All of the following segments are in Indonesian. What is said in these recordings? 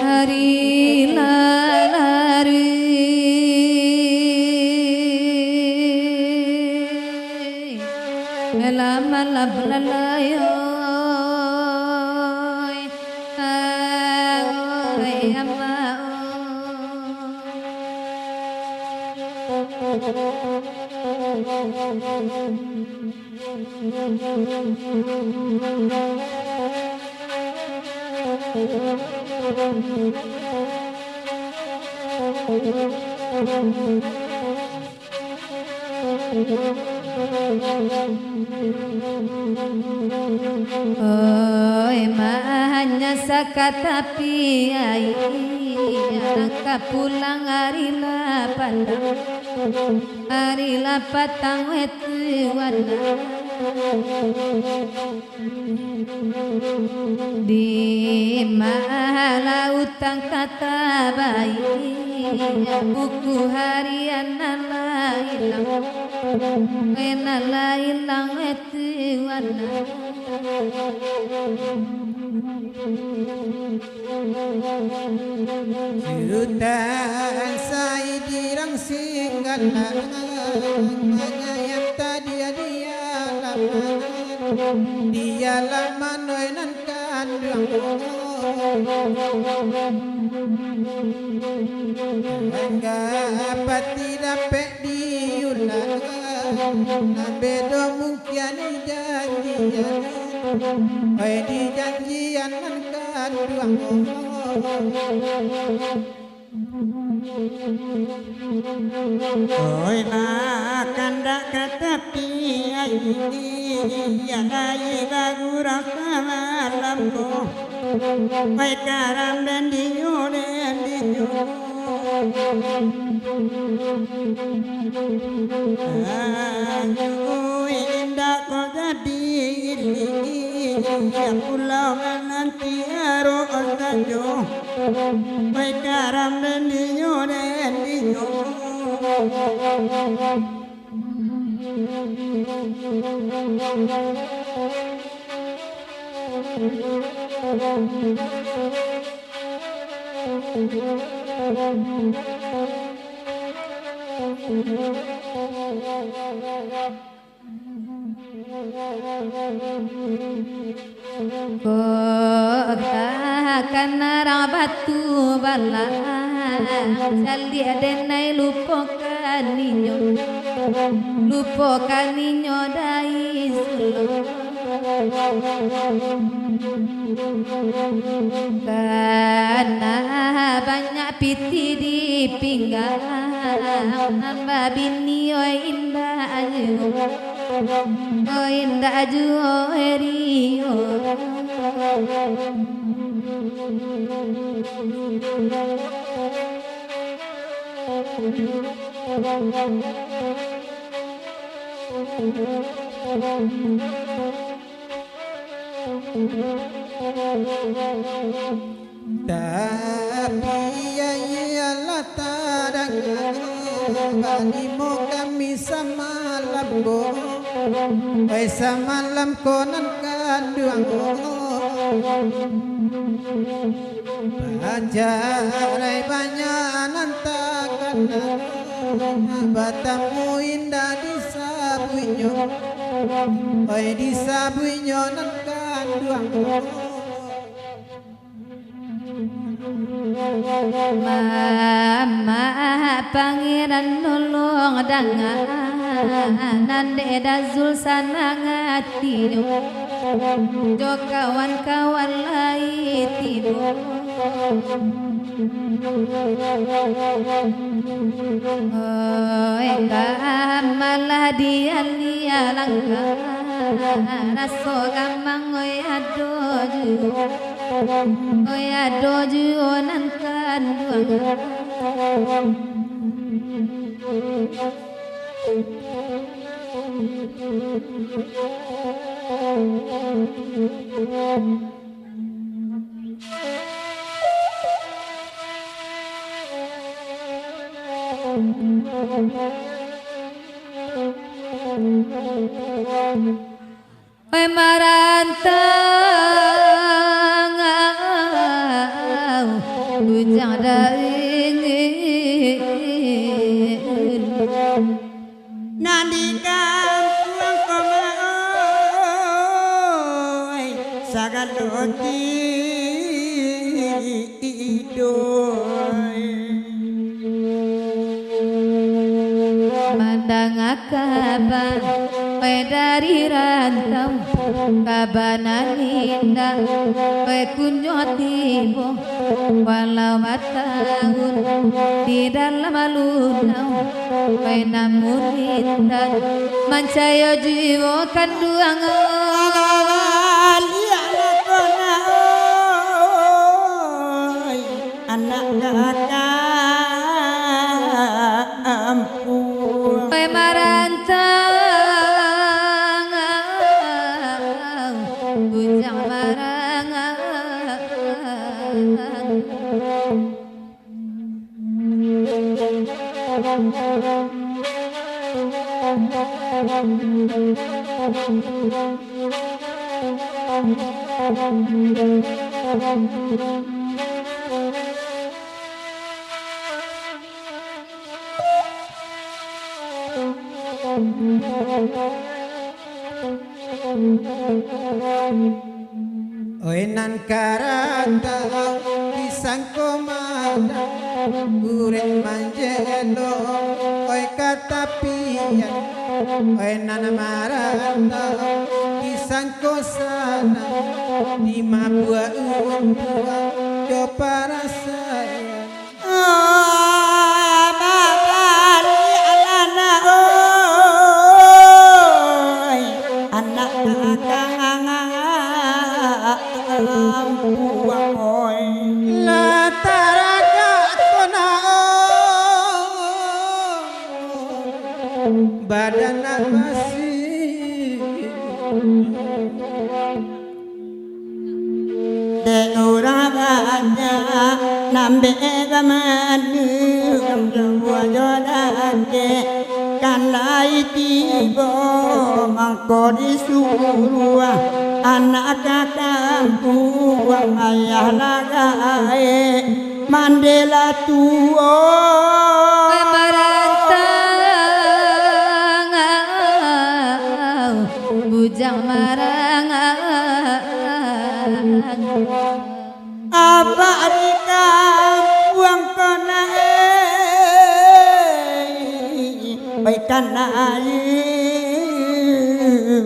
Hari lalari malam lalayo oi mahanya sakatapi ai nangka pulang hari lapatang wetu warna di mahala utang kata bayi buku harian nala ilang wetu warna Sudan saya dirang singgana yang tadi dia lama noinan kandang enggak tidak pek diulang bedo mungkin janjian di janjian man kandang oi nak kandak katapi yang ayi lagu rasa malamku oi karam dan dinyo oi indah kau jadi yang pulau nanti aro osajo oi karam dan dinyo kota kanara batu bala jaldi adenai lupokan ninyo dai sulung karena banyak piti di pinggang babini oi indah aju erio tapi ialah tadang bani mo kami samalam go oi samalam konan kanduang go bajarai banyak nantakan batamu indah di sabuinyo oi di sabuinyo nan kanduang go Mama pangeran nolong danganan deda zulsanangati jo kawan-kawan lai tidur Oi kamalah dia langka raso gamang oi adoju onan kan oi marantang bujang daingin Nandika puang komaoi sagaloti idoi mandang akaban oi dari rantau kabanan indah oi kunyotibo walau matahun di dalam alunau oi namun indah mancayo jiwa kanduang anak kakak ampun oi marantang bujang marangang Oi nan karata pisang komanda ureng manjelo oi katapian oi nan marata pisang kosana di mabua undua yo para saya babali alana oi anak badan masih de urabanya nambe gamanu jua jodande kanai tibo mangko disuruh anak kakakku ayah lagae mandela tuo bujang marangang apa rika buang kona baikan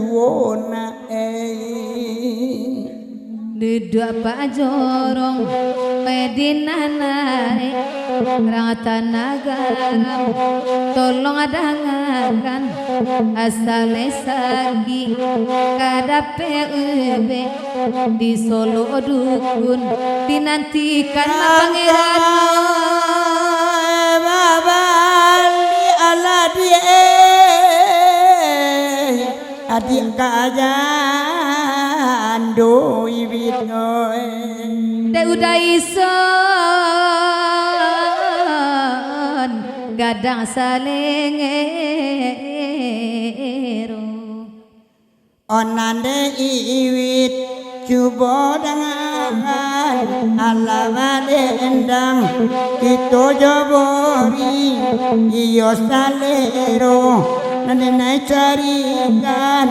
wona duduk pak jorong pedinanare rata nagaram tolong adangakan asal sagi kadape ube di Solo dukun dinantikan pangeran babali ala die adik kajan doi binoy de udah ison gadang salengero onande iwit cubo dengan alamade endang itu jobori iyo salero nane nai carikan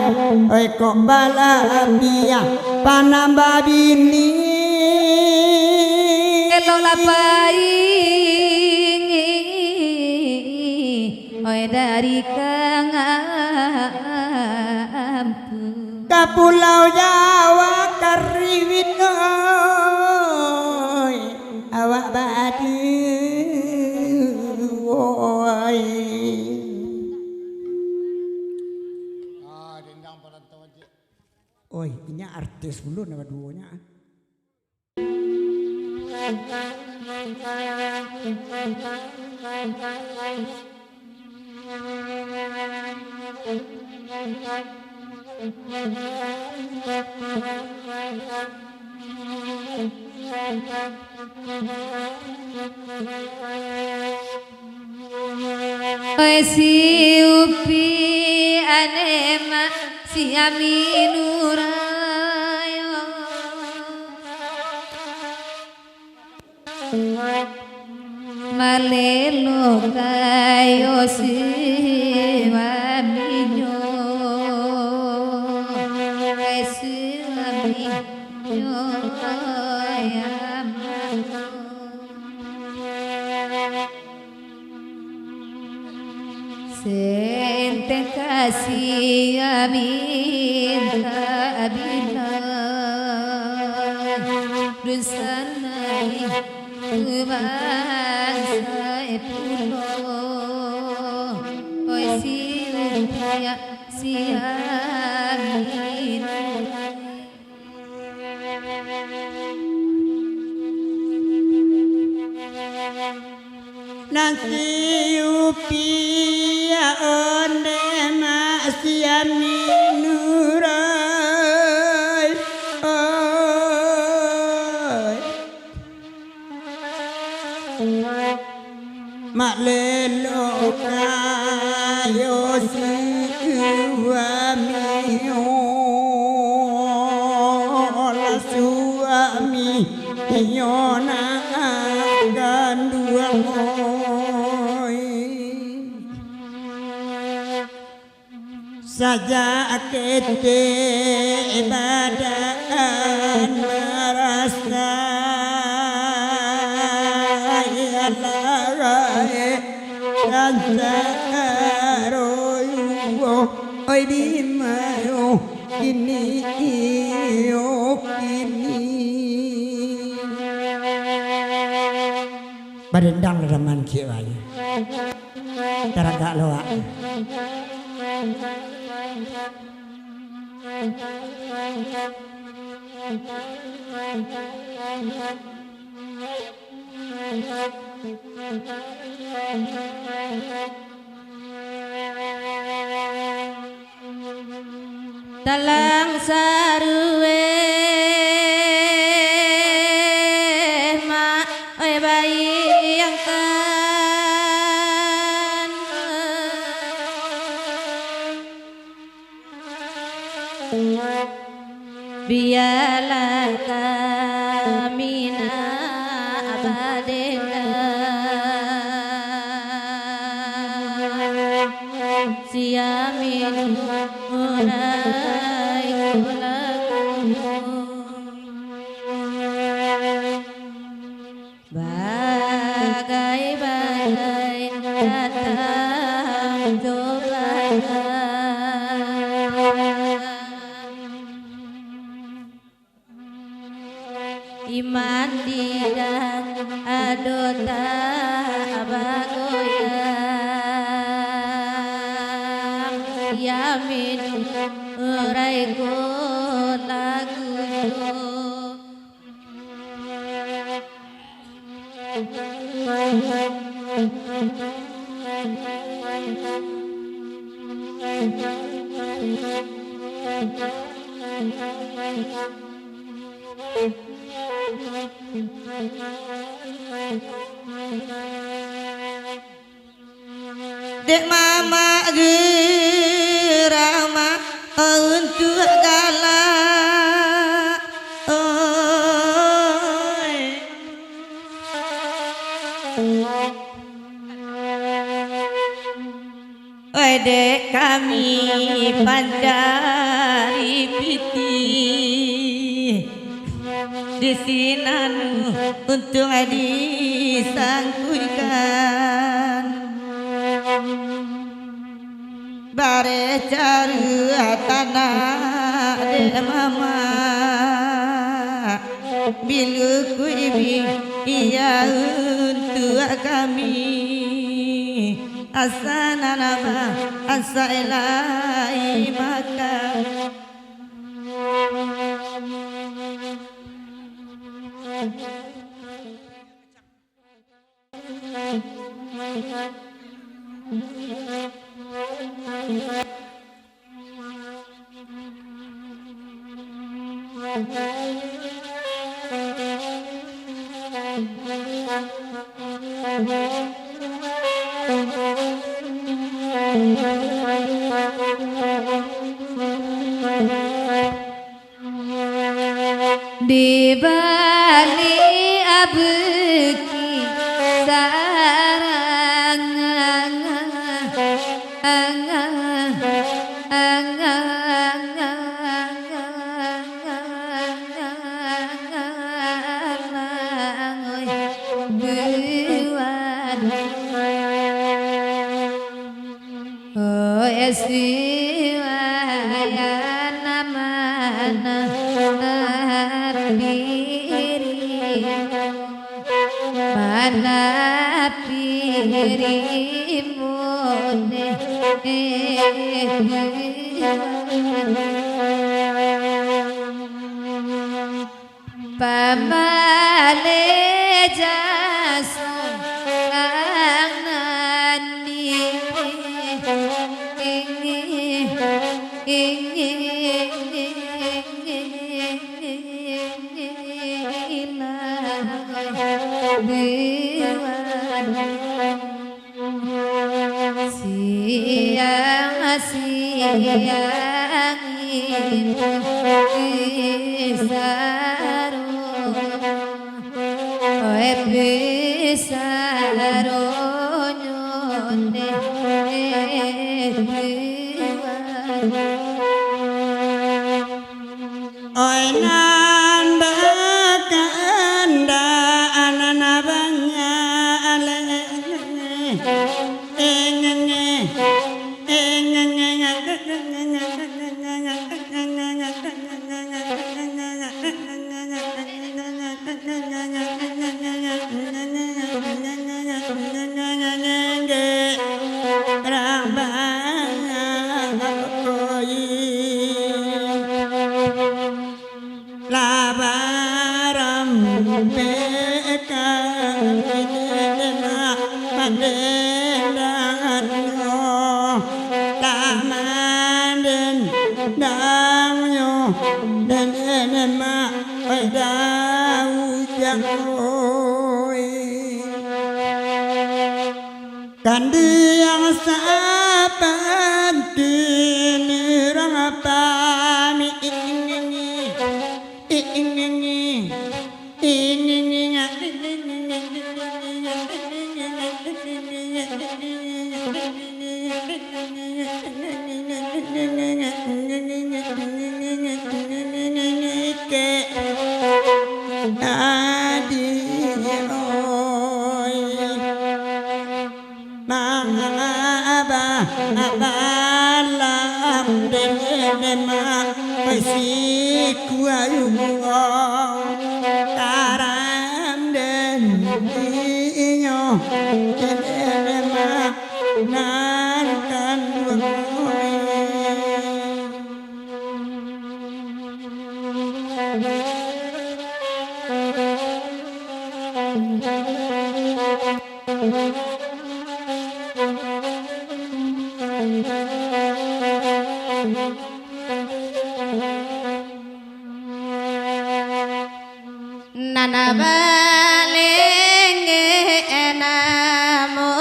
oi kok balapia panamba bini elola paing oi dari kangampu ke pulau Jawa kariwit oi awak badi artis dulu nama duonya. Oi si upi anema si aminurayo malelo kayo si aminyo si aminyo Sente kasih minta abilai Dusanai kubangsa pulo Oi siya amin Nasi upia onde masih minurai mak lelo kayo suami la suami nyona gandua saja kete badan merasa ya larai dan royo oi di mayo ini badendang raman kiwai taraga loa Talang sarue ma oi bayi yang kan biarlah kami abadena siamin urai bagai-bagai datang cobaan iman tidak adota abagoyang yamin uraiku lagu Dek mama gerama untuk galak oi dek kami pancari piti di sinanu untuk disangkuikan bare caru tanah de mama bilu kuibi iya untuk kami asana nama asa ilai maka Di balik abeki sarang mana pirimune pamale jaso anani siang bisaro oe bisaro nyone oi nanda kanda anana banya ale labaram beka idena pandengan tamanden damyo dan enema padau jangoi kandi yang sapanti nirang pami abalam denema pasiku ayugo taram den inyo denema nan kan nana balenge enamonyo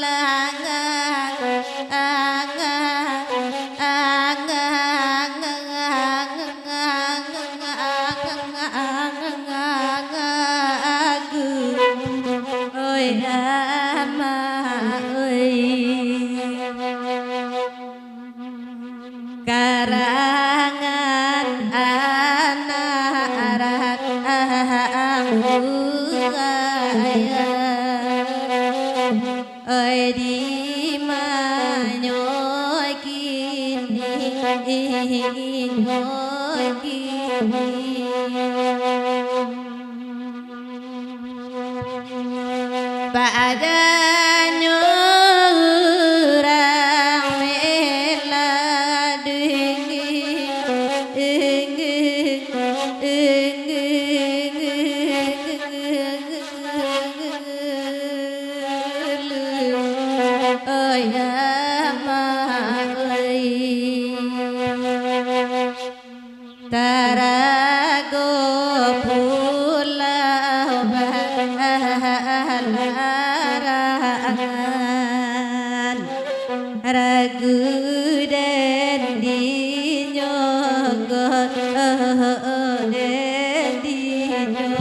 langa oi ama oi karangan anak oi di manyoy kini nyoy kini badanyo orang mela larangan ragu dan dinyogot dan dinyogot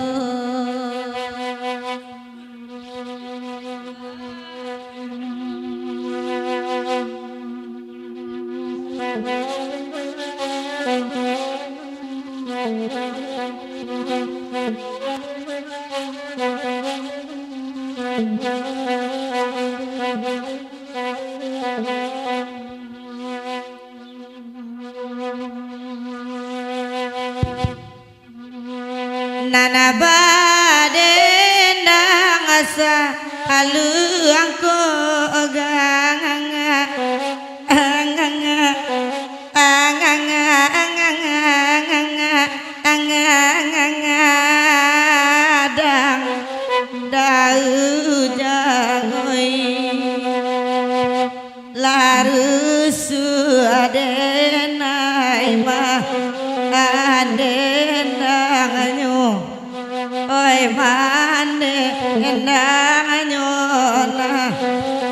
Nana baden asa alu angko dang dau jangoi larusu adenai mah adenanganyo oi mande enanganyo na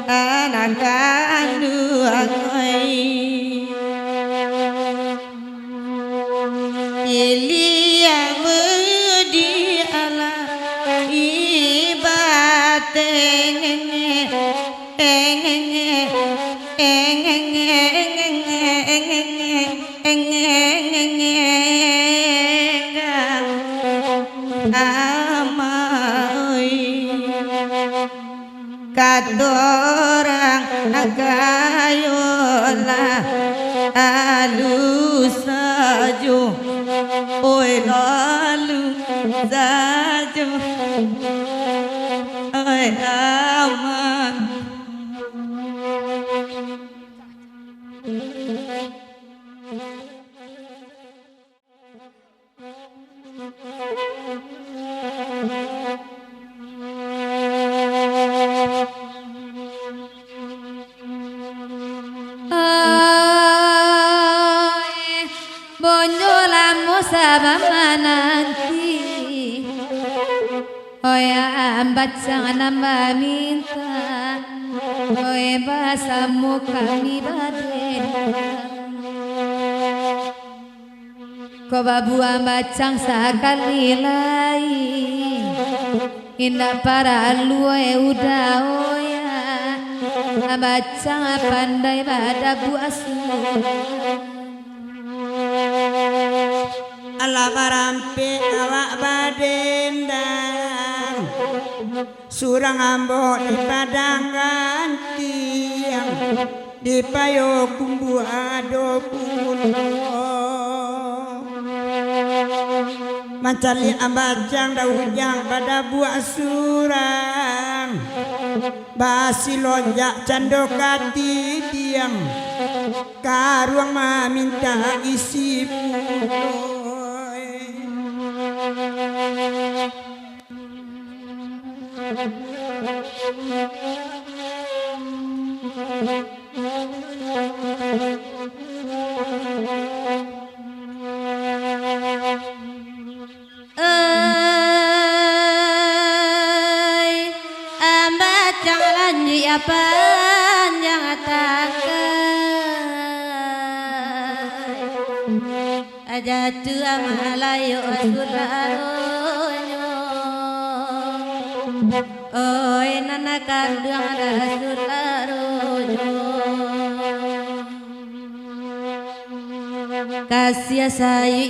anakandu angoi Ilia mudi ala ibateng kadorang agayola alu sajo oi lalu sajo oi aman sabama nanti Oya ambacang nama minta Oya basamu kami badena Ko babu ambacang sekali lain Indah para luwe udah oya Ambacang pandai pada buasu Allah marampe awak badendang surang ambo di padang gantiang di payo kumbu ado puno mancali ambajang daujang pada buah surang basi lonjak candokati tiang karuang maminta isi puno Ambacang ya panjang aja tua malayo asularonyo oi nana kandang ada asularonyo kasih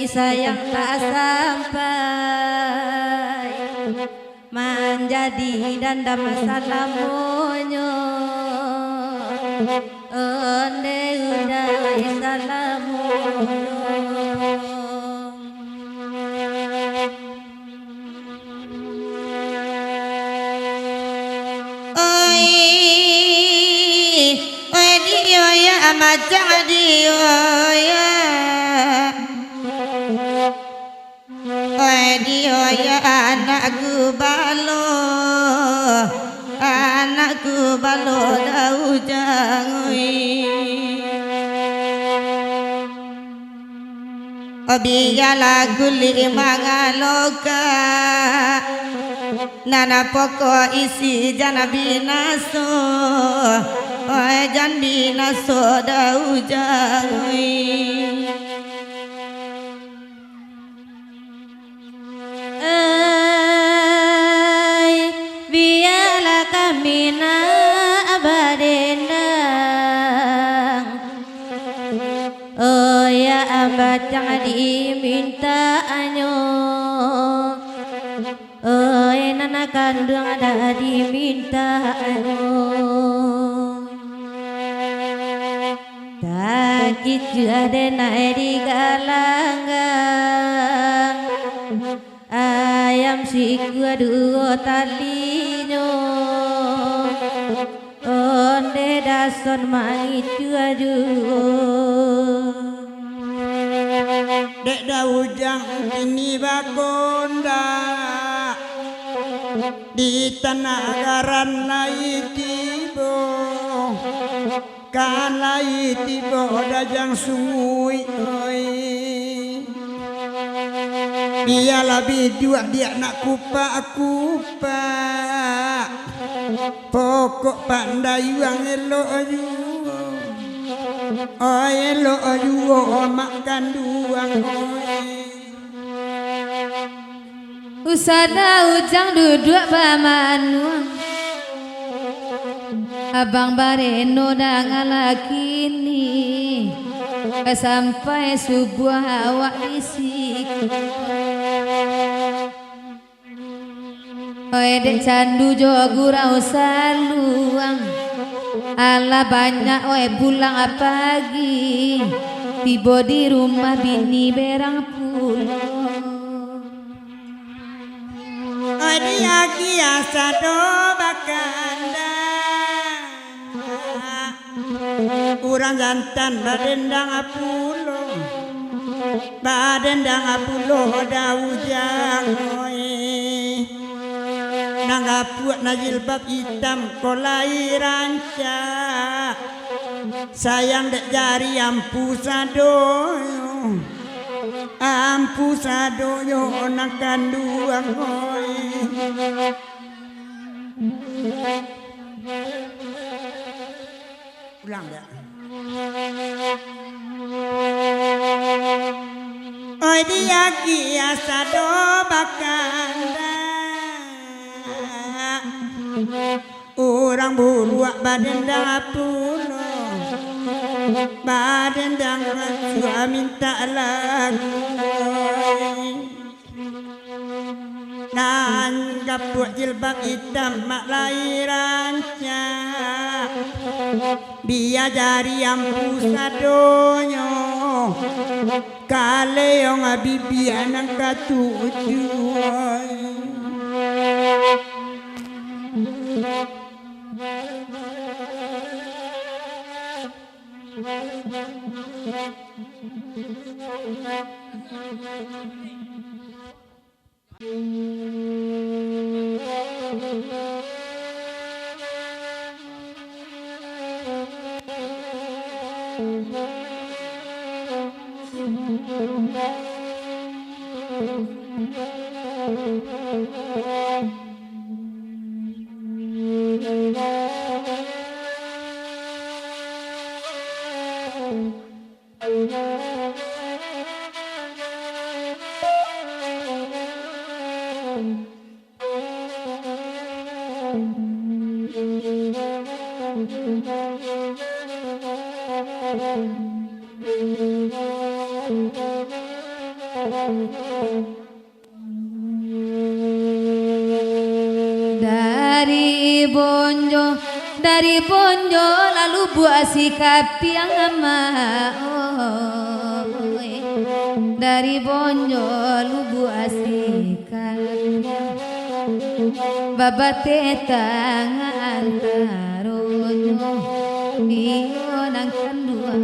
sayang tak sampai menjadi danda masalah monyo onde udah salamu oi dio ya amacang dio ya dio ya anakku balo dau jangoi obi ya lagu lima ngaloka nana poko isi jana binaso oi jan binaso dau jangoi ai biala kamina abadendang oh ya amba jangan minta anyo oh nana kandung ada diminta anyo tak ada naik di galanggang ayam si dua talinyo onde dason mangitu aduh dek daujang ini bakonda di tanah garan lai tibo kan lai tibo dajang sungui oi biarlah bidua dia nak kupa pokok pandai yang elok ayu oh elok ayu makan duang usada ujang duduk bamanuang abang bareno dengan laki ni sampai subuh awak isi oi dek candu jo gurau saluang ala banyak oi pulang pagi tiba di rumah bini berang pulang oi dia kiasa do bakanda kurang jantan badendang apulo daujang oi nangga puak na jilbab hitam kolai ranca sayang dek jari ampu sadoyo nang kanduang oi ulang ya oi dia kiasa do bakanda orang buruak badendang apulo badendang rajua minta lagu nanggap buat jilbab hitam mak lahirannya biar jari ampu sadonyo kaleong abibi anang katujuan dari bonjo lalu buat sikap yang dari bonjo lalu buat sikap babat tetang antaronyo iyo nang kanduan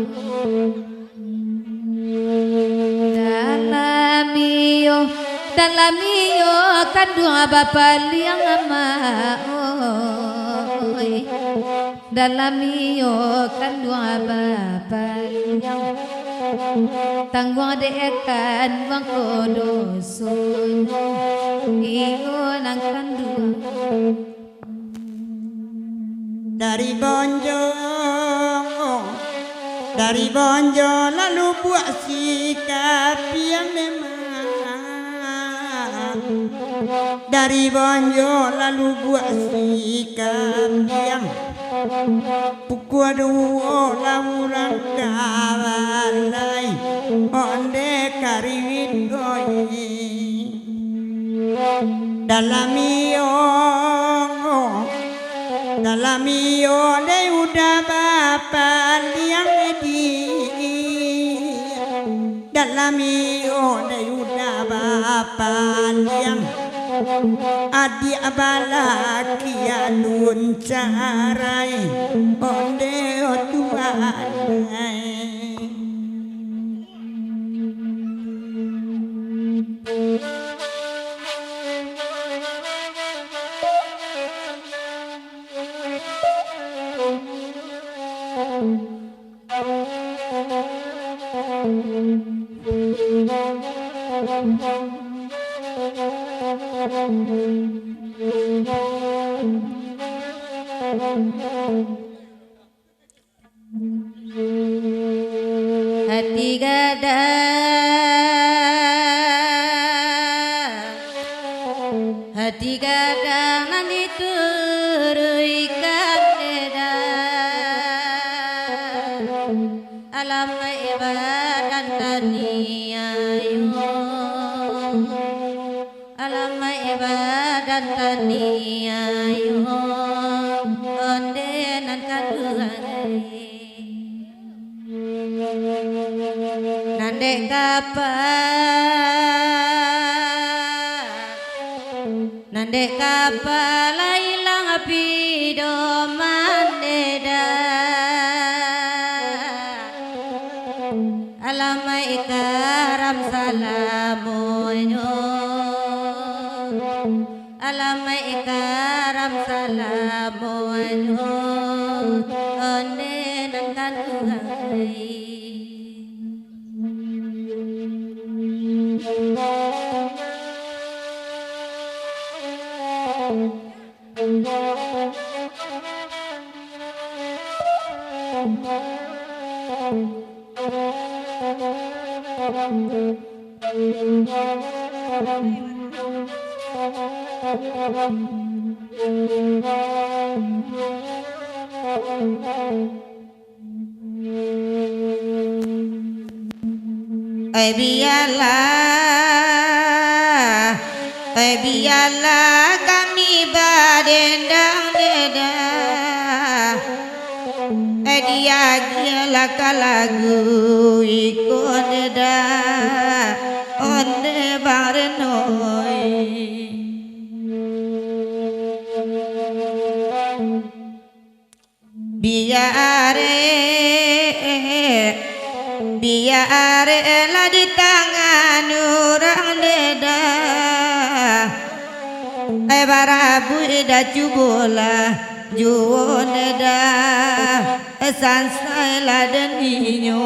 dalam iyo kandung bapak liang dalam iyo kandung bapak liang tangguang dekan wang kodosun iyo nang kandung dari bonjo lalu buat sikap yang memang dari bonjo lalu buat sikap yang pukul dua lamuran kawanai onde kariwit goi dalam iyo de udah bapak liang edi dalam iyo de udah bapak liang adi abalaki alun carai onde otuanai hati gada nanti turuikan deda alam ibadan taniayo alam ibadan taniayo onde nan kadurai nande kapal ilang pido mandeda alamai ikaram salamunyo alamai ikaram salamunyo onde nan kadurai biarlah kami badendang deda dia lagu ikut deda onde barenoi biare lah di tangan orang deda barabu ida cubola juon deda sansai la deninyo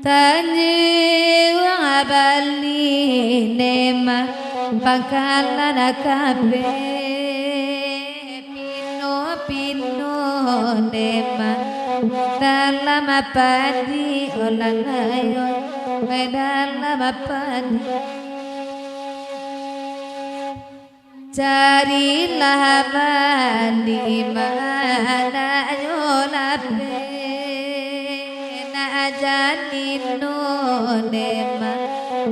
Tanjiwang abali nema bakalan akabe pino nema dalam apadi olalayo dalam apadi carilah bali mana yolape na janino nema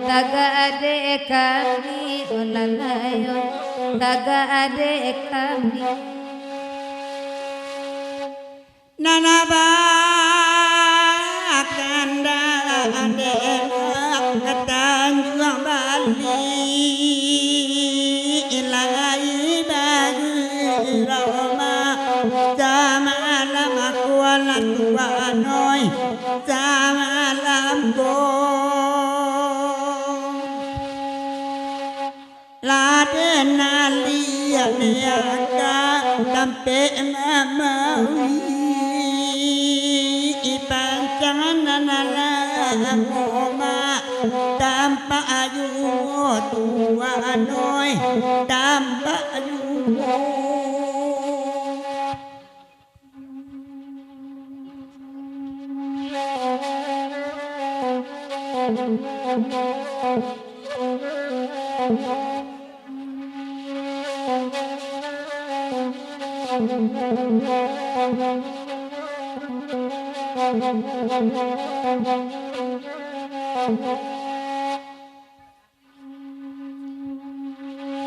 taga adik kami ulalayon taga adik kami nanaba kanda ademak ketanjuang Bali ilai bagi roma sama alam aku alam tua noi sama alam go la den alia niaga tampe mamawi ipancangan nala moma tampa ayu tua noi tampa ayu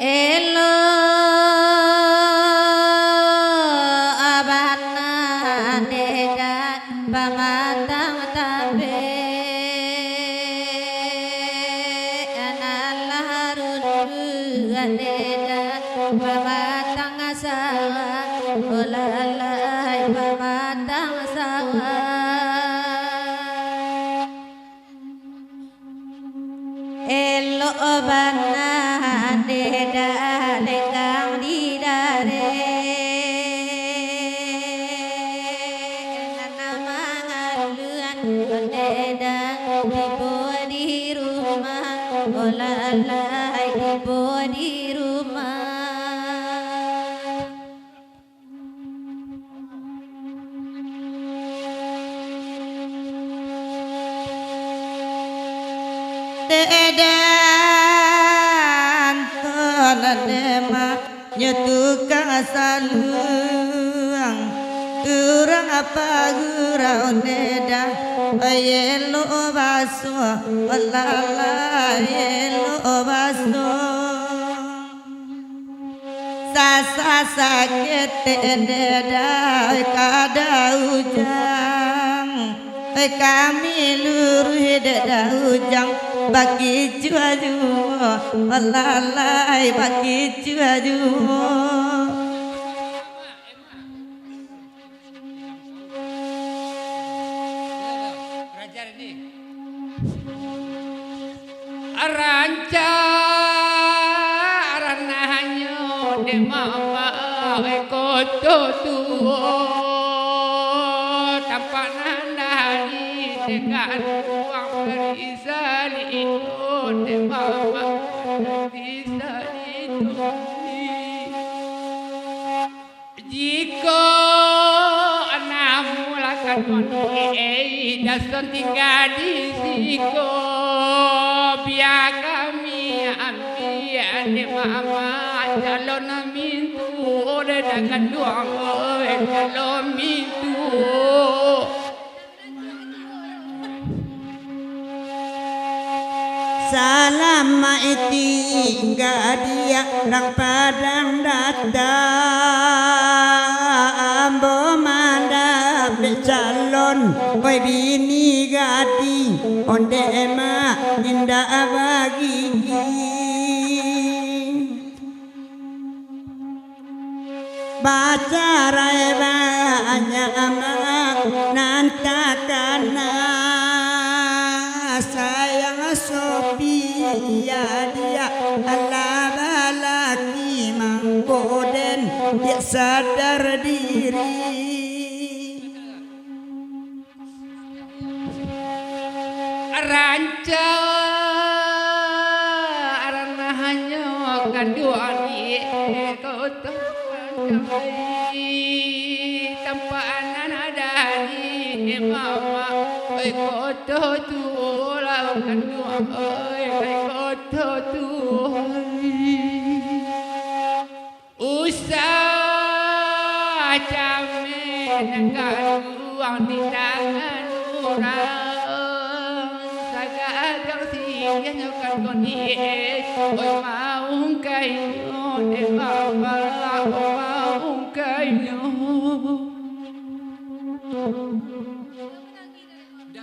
elo abana nedan pamatang tabe analarun nedan pamatang asawa olalai pamatang asawa elo abana neda lekang didare nana mangaluan neda tibo di rumah olalai tibo di rumah Edan toladema nyetukang saluang urang apa gurau neda ayelo baso walala ayelo baso sasa sakit neda kada ujang kami luruh dada ujang bagi cuaju walalai bagi cuaju Rajar ini aranca aranahanyo de mama ekoto tuo tampanandani dekat uang berisani itu de mama berisani itu jika anamulakan monoi dason tinggal di siko biar kami ambil de mama calon mintu ode dakan duang oi calon mintu salam iti dia rang padang datang ambo mandap calon koi bini gading onde ema indah bagi baca rai banyak amak nantakana sayang Sophia dia Allah balaki mangkoden dia sadar diri ranca aranahanyo kanduani kota tampanan adani mama kota tula kanduan kota tu usah camen kanduan di tangan orang ada siya nyokan konis Oy maung kayo de mama maung kayo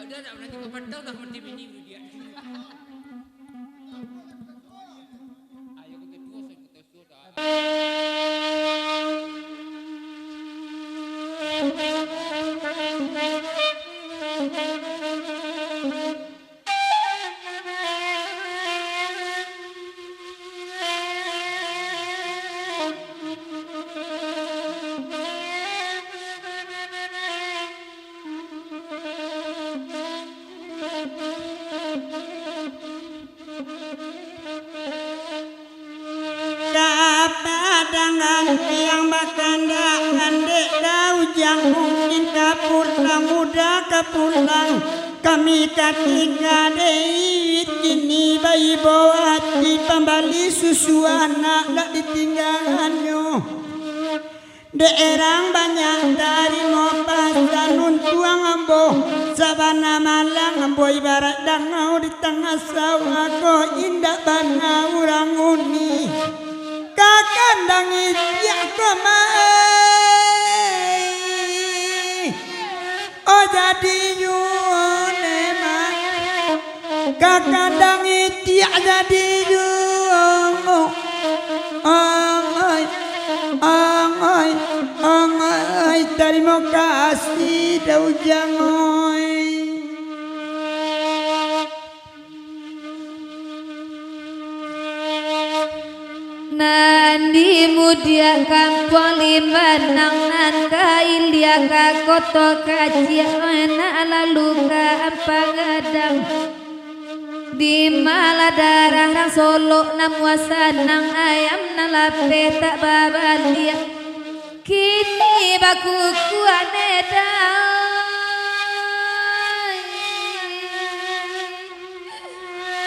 Udah nanti kepada udah mesti ini dia Ayo ke kedua saya sudah Kapadangan yang bakanda andek daujang mungkin kapulang muda kapulang kami ketika deit kini bayi bawa hati pembali susu anak tak ditinggalannya daerah banyak dari mopas dan untuang ambo sabana malang ambo ibarat dangau di tengah sawah ko indah bana urang uni kakandang ya kemai oh jadi yune mah kakandang ya jadi yune Ongoi terima kasih daujang oi Nandi mudia kampung limanang nan kail dia ka koto kajiana lalu ka ampangadang di Maladarah rang Solo namuasan nang ayam nalape tak babalia kini baku kuanedai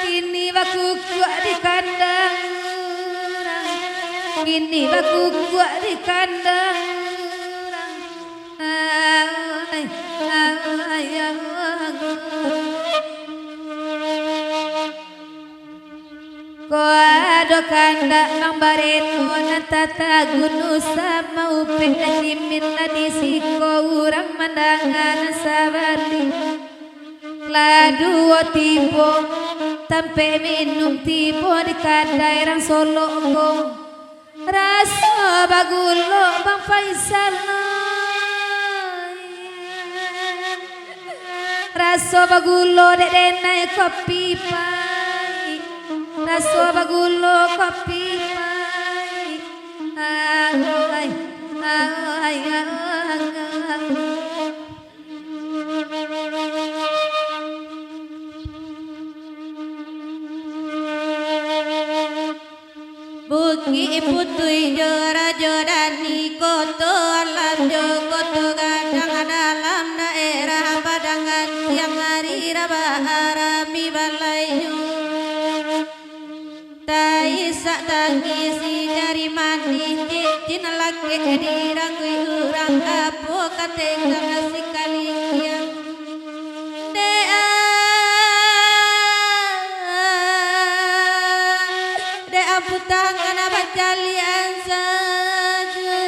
kini baku kuat di kandang kini baku kuat di kandang Koado kanda mang bareto natata gunu sama upin najimin nadisiko urang mandangan sabali Ladu tibo tampe minum tibo di kandai rang Solo ko Raso bagulo bang Faisal Raso bagulo denai kopi pai Raso bagulo kopi pai ay ay Buki putui jora jodani koto alam jokoto gadang dalam daerah Padangan yang hari harami balayu Taisa tangisi dari mandi cincin laki dirangkui urang apo kategang nasi kalikian Dea putangan abajalian saja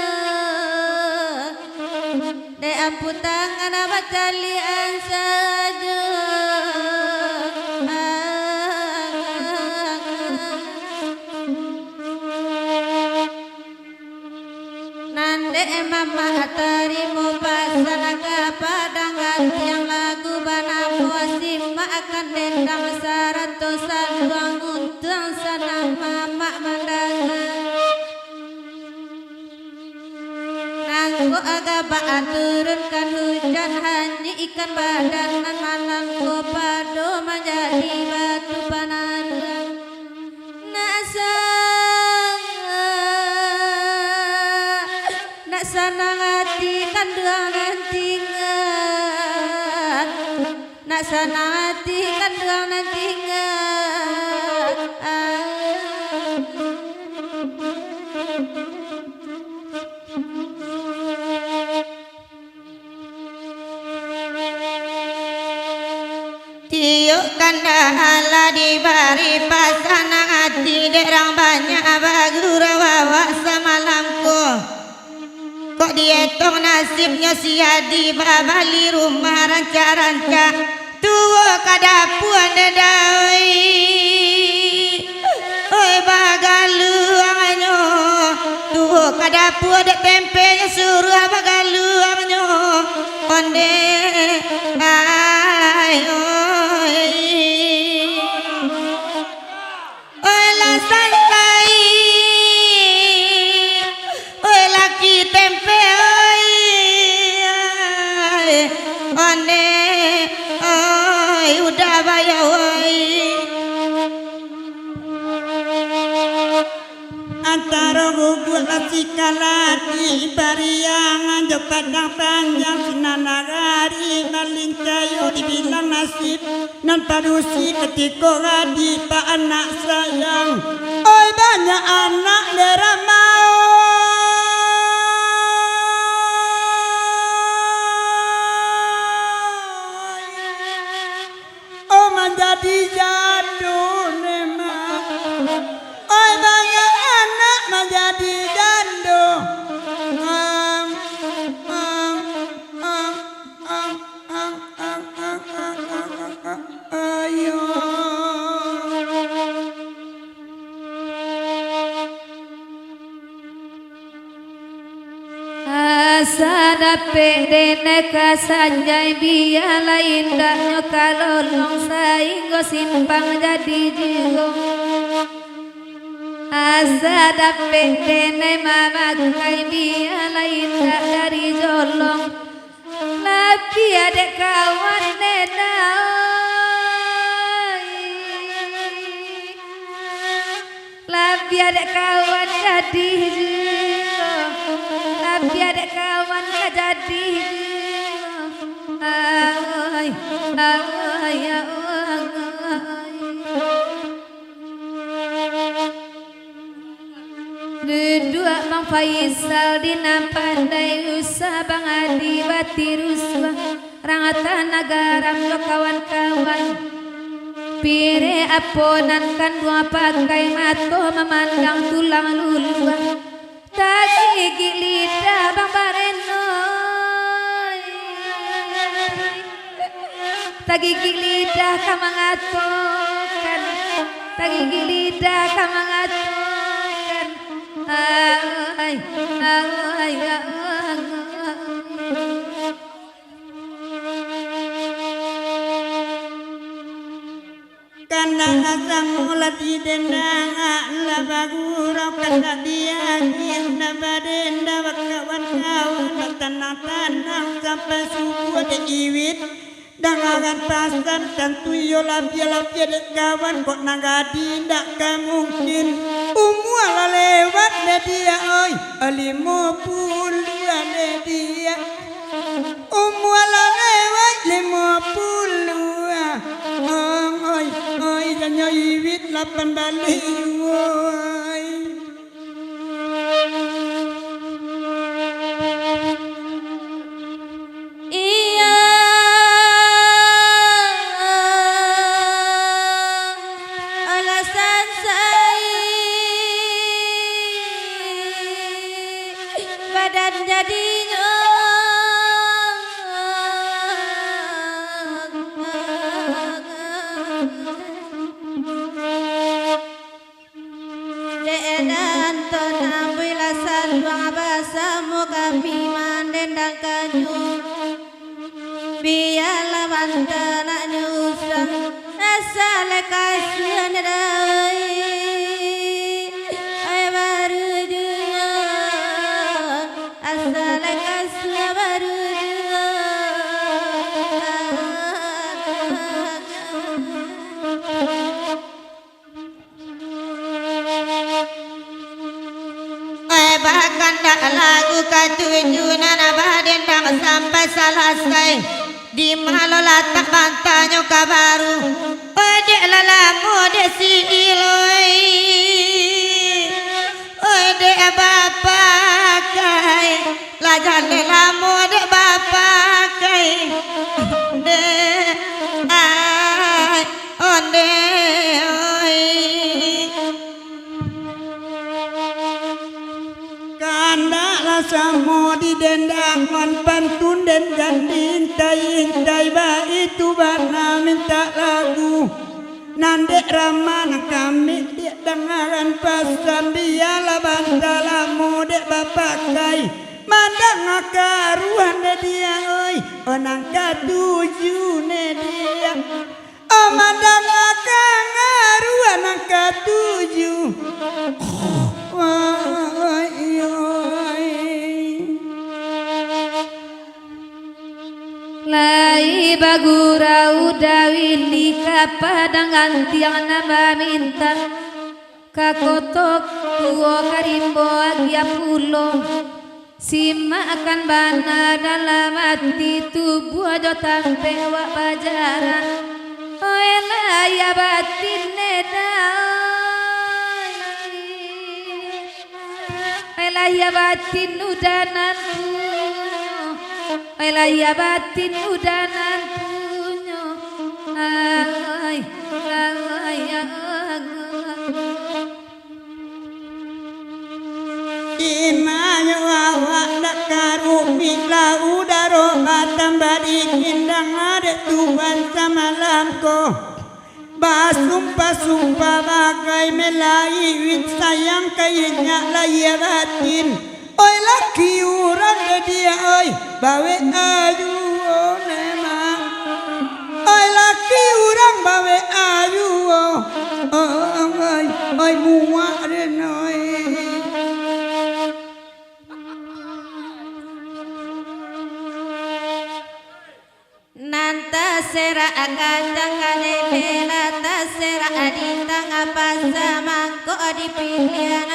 Dea putangan abajalian saja Nande mama terima pasanaga Padangan yang lagu banamo sima akan dendang saratosan bangun tuang sana mama mandangan Nangko aga baan turunkan hujan hanya ikan badanan malam ko pado menjadi batu panandang Nak sanang hati kanduangan tinggal Nak sanang hati kanduangan tinggal Tiuk kandahala dibari pasanang hati derang banyak bagura wawa semalamku. Kok dietong nasibnya si Adi babali rumah ranca-ranca tuwo kadapuan dedai. Oi bagalu anganyo tuwo kadapuan dek tempenya suruh bagalu anganyo onde ai oi la santai oi laki tempe oi onde oi udah bayar oi antara gugur sikalati bariangan jok padang panjang sinanagari maling kayu dibilang nasib nan padusi ketika ngadi pak anak sayang oi banyak anak dera mau oh menjadi jatuh memang oi banyak anak menjadi jando ayo Asadape dene kasanjai biala indahnya kalolong sainggo simpang jadi jigo. Asadape dene mamakai biala indah dari jolong. Tapi ada kawan nedai. Tapi ada kawan jadi jigo. Tapi ada kawan jadi ay ay dua Bang Faisal dina pandai usah Bang Adi batiruswa rangatan nagaram lo kawan-kawan pire aponan kan dua pakai mato memandang tulang luluan tagi lidah Bang Bareno tagi lidah kamangatokan tagi lidah kamangatokan ay ay karena asam ulat dendang la bagura kata dia na badenda kawan-kawan tanah-tanah sampai suku de iwit dangangan pasan dan tuyo lapia-lapia de kawan kok nagadi ndak mungkin umuala lewat de dia oi 50 de dia umuala lewat 50 oi oi janyo iwit 8 balik oi bahkan tak lagu katujunan abaden dang sampai selesai di malo latak bantanyo kabaru ode lalamu de si iloi ode bapak kai lajan lalamu de bapak kai de dendang man pantun den gandin intai ba itu bana minta lagu nande ramana kami dia dengaran pasan dia laban salamu dek bapakai mandang akaruan dia oi onang katuju ne dia oh mandang akaruan nang katuju Lai bagura udawili kapadang tiang nama minta kakotok tuo karimbo agia pulo sima akan bana dalam hati tubuh ajo tampe wa bajaran oe laya batin nedai oe laya batin udanan Elaya batin udanan punyo ay imanyo awak dakaru bila udaro batam badi indang ada Tuhan samalamko basumpah bagai melai wit sayang kayaknya laya batin oi laki urang dia oi bawe ayu memang oi laki urang bawe ayu oi muak den oi Nanta sera akatang kanela ta sera aditang apa mangko dipilihan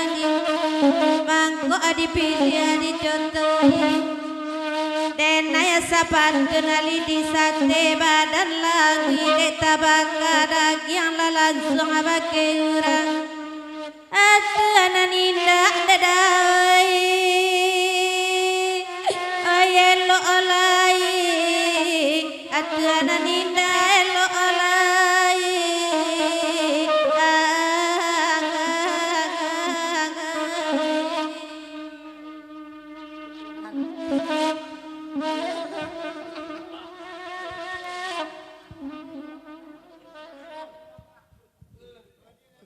mangko dipilihan dicontohi denaya sapan kenali di sate badan lagi de tabaka dagiang langsung abake urang aku ananinda dadai ayelo olai atuana ninda